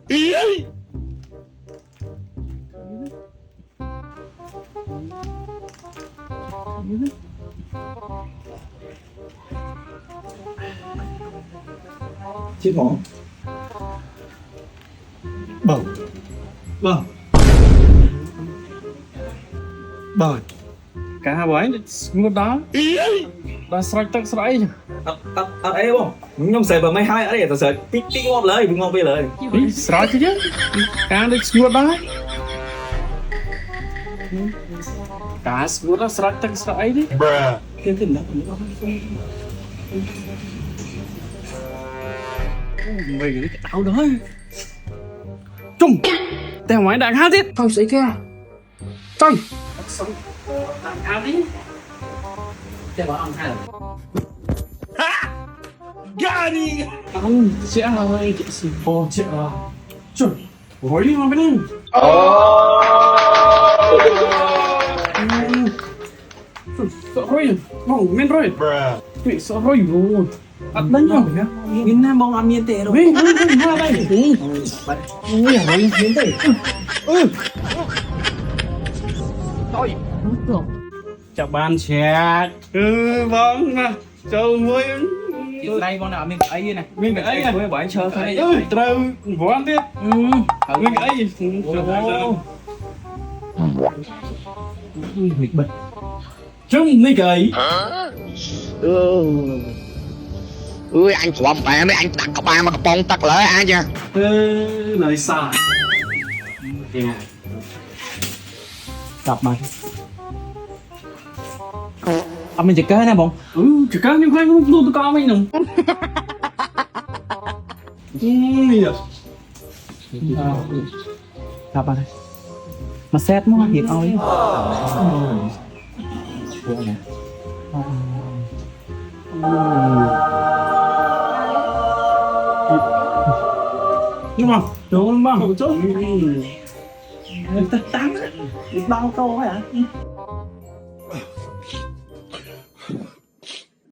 Chết mỏ. Bờ. Bờ. Bờ. Cả hai bói ngút đó. Đã sạch tắc sạch. Ấy không? Nhông sợi bờ mấy hai ở đây tao sợi tí ngon lời, ngon bây lời. Sạch chứ. Cả được ngút đó. Cả ngút đó sạch tắc sạch đi. Cái gì đó. Mày cái áo đó. Trung. Tao ngoại đạn hát tiếp. Thôi sĩ kia. Trung. Đạn hát đi. Để bảo ông hai lần. Gani. Ông sẽ ơi chị xin cô chị à. Trời. Ngồi đi mà bên em. Sợ rồi. Mong men rồi. Mẹ sợ rồi rồi. Ăn đánh không nhá. Miền Nam bóng ăn miền tệ rồi. Vem, ra đây. Ui ơi, miền tệ. Thôi. Được. Chào bạn trẻ. Vâng mà. Chào vui. Đây con nào miền ấy này. Mình ấy à. Với bọn chơi thôi. Trâu vô ăn tiếp. Mình ấy. Nghịch bật. Trông mấy cái. Ui anh của mẹ mấy anh đặt có ba mà cái bông tắc lại ai nha. Lời xài. Gặp mà. Ông mình chỉ kế nè bọn. Chỉ có những khoai không tôi có mấy nè. Gặp mà đây. Mà xét mua thiệt ơi. Nhưng mà Đúng không? không chút. Tắm. Bao câu hả?